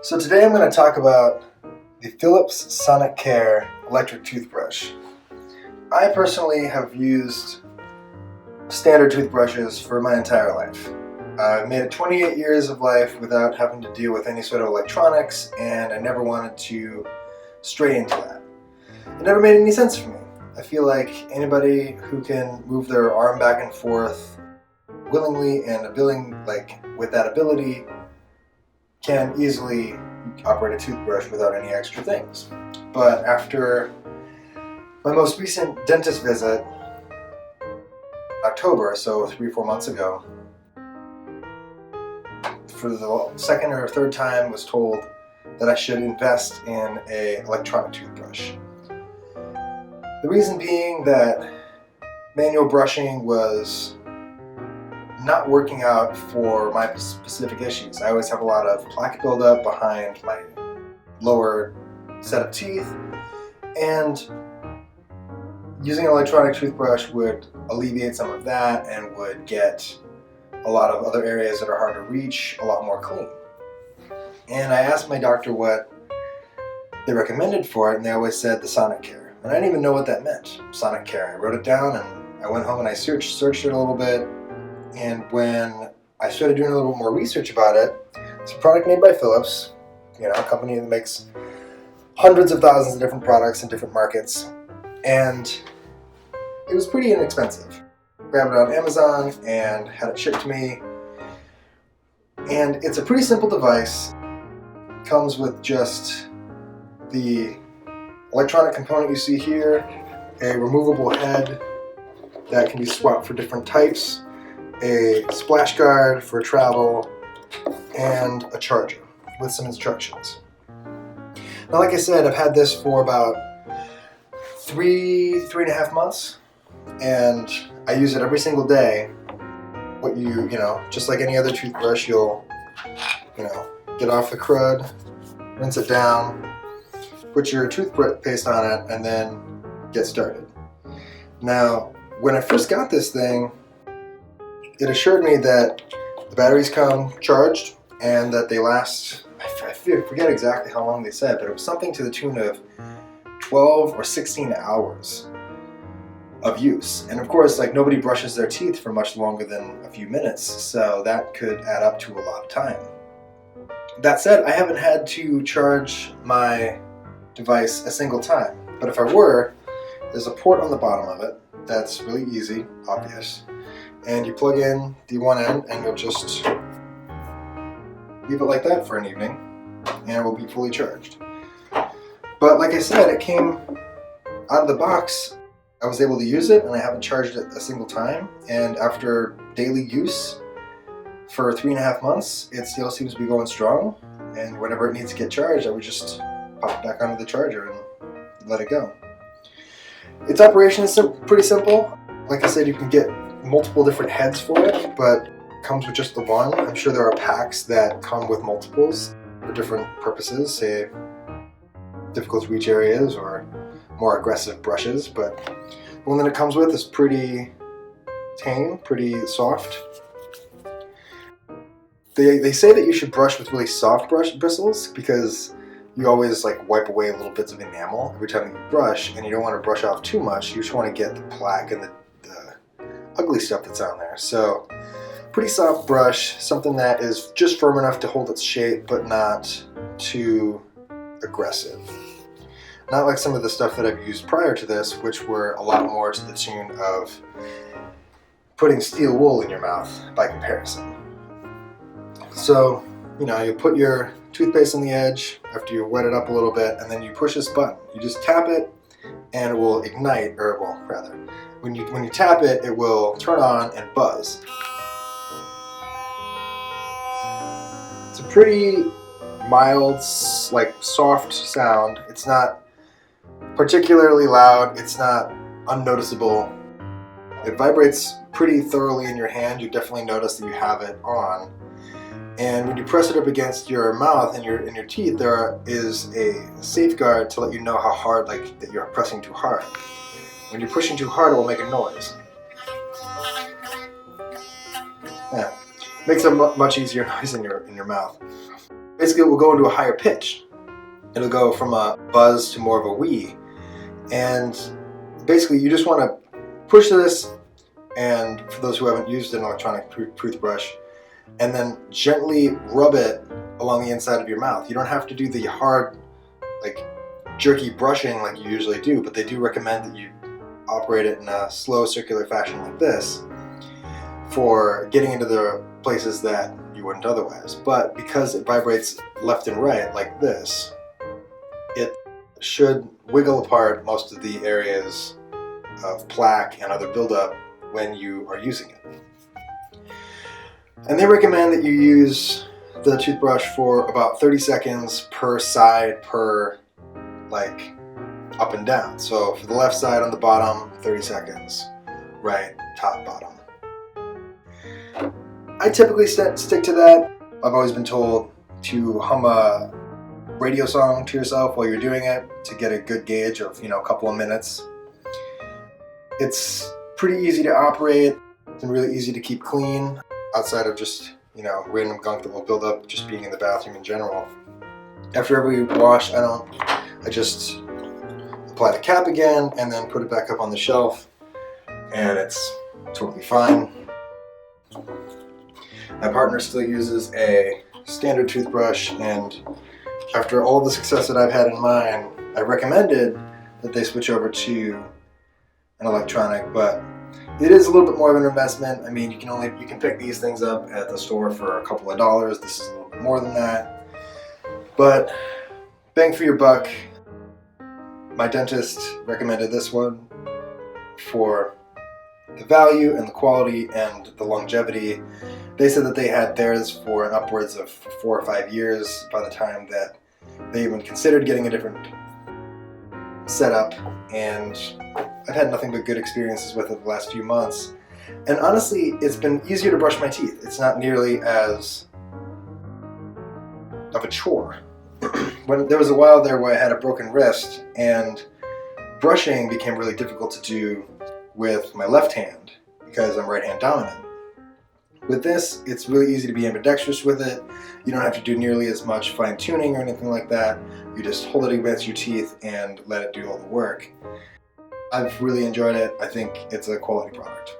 So today I'm going to talk about the Philips Sonicare electric toothbrush. I personally have used standard toothbrushes for my entire life. I've made it 28 years of life without having to deal with any sort of electronics, and I never wanted to stray into that. It never made any sense for me. I feel like anybody who can move their arm back and forth willingly and with that ability can easily operate a toothbrush without any extra things. But after my most recent dentist visit, October, so 3-4 months ago, for the second or third time was told that I should invest in an electronic toothbrush. The reason being that manual brushing was not working out for my specific issues. I always have a lot of plaque buildup behind my lower set of teeth, and using an electronic toothbrush would alleviate some of that and would get a lot of other areas that are hard to reach a lot more clean. And I asked my doctor what they recommended for it, and they always said the Sonicare. And I didn't even know what that meant, Sonicare. I wrote it down and I went home and I searched it a little bit. And when I started doing a little more research about it, it's a product made by Philips, a company that makes hundreds of thousands of different products in different markets. And it was pretty inexpensive. Grabbed it on Amazon and had it shipped to me. And it's a pretty simple device. It comes with just the electronic component you see here, a removable head that can be swapped for different types, a splash guard for travel, and a charger with some instructions. Now, like I said, I've had this for about 3.5 months, and I use it every single day. Just like any other toothbrush, you'll, get off the crud, rinse it down, put your toothpaste on it, and then get started. Now, when I first got this thing, it assured me that the batteries come charged and that they last, I forget exactly how long they said, but it was something to the tune of 12 or 16 hours of use. And of course, nobody brushes their teeth for much longer than a few minutes, so that could add up to a lot of time. That said, I haven't had to charge my device a single time, but if I were, there's a port on the bottom of it that's really easy, obvious, and you plug in the one end and you'll just leave it like that for an evening and it will be fully charged. But like I said, it came out of the box. I was able to use it and I haven't charged it a single time, and after daily use for 3.5 months, it still seems to be going strong, and whenever it needs to get charged, I would just pop it back onto the charger and let it go. Its operation is pretty simple. Like I said, you can get multiple different heads for it, but it comes with just the one. I'm sure there are packs that come with multiples for different purposes, say difficult to reach areas or more aggressive brushes, but the one that it comes with is pretty tame, pretty soft. They say that you should brush with really soft bristles because you always wipe away little bits of enamel every time you brush, and you don't want to brush off too much. You just want to get the plaque and the ugly stuff that's on there. So pretty soft brush, something that is just firm enough to hold its shape but not too aggressive. Not like some of the stuff that I've used prior to this, which were a lot more to the tune of putting steel wool in your mouth by comparison. So, you put your toothpaste on the edge after you wet it up a little bit, and then you push this button. You just tap it and it will ignite, when you tap it, it will turn on and buzz. It's a pretty mild, soft sound. It's not particularly loud. It's not unnoticeable. It vibrates pretty thoroughly in your hand. You definitely notice that you have it on. And when you press it up against your mouth and your teeth, there is a safeguard to let you know how hard, that you're pressing too hard. When you're pushing too hard, it will make a noise. Yeah, makes a much easier noise in your mouth. basically it will go into a higher pitch. It'll go from a buzz to more of a wee. And basically you just want to push this, and for those who haven't used an electronic toothbrush, and then gently rub it along the inside of your mouth. You don't have to do the hard, like jerky brushing like you usually do, but they do recommend that you operate it in a slow circular fashion like this for getting into the places that you wouldn't otherwise. But because it vibrates left and right like this, it should wiggle apart most of the areas of plaque and other buildup when you are using it. And they recommend that you use the toothbrush for about 30 seconds per side, per like up and down. So for the left side on the bottom, 30 seconds, right, top, bottom. I typically stick to that. I've always been told to hum a radio song to yourself while you're doing it to get a good gauge of, a couple of minutes. It's pretty easy to operate and really easy to keep clean outside of just, random gunk that will build up just being in the bathroom in general. After every wash, I just apply the cap again and then put it back up on the shelf, and it's totally fine. My partner still uses a standard toothbrush, and after all the success that I've had in mine, I recommended that they switch over to an electronic, but it is a little bit more of an investment. I mean, you can pick these things up at the store for a couple of dollars. This is a little bit more than that, but bang for your buck. My dentist recommended this one for the value and the quality and the longevity. They said that they had theirs for an upwards of 4 or 5 years by the time that they even considered getting a different setup, and I've had nothing but good experiences with it the last few months. And honestly, it's been easier to brush my teeth. It's not nearly as of a chore. When there was a while there where I had a broken wrist, and brushing became really difficult to do with my left hand because I'm right hand dominant. With this, it's really easy to be ambidextrous with it. You don't have to do nearly as much fine tuning or anything like that. You just hold it against your teeth and let it do all the work. I've really enjoyed it. I think it's a quality product.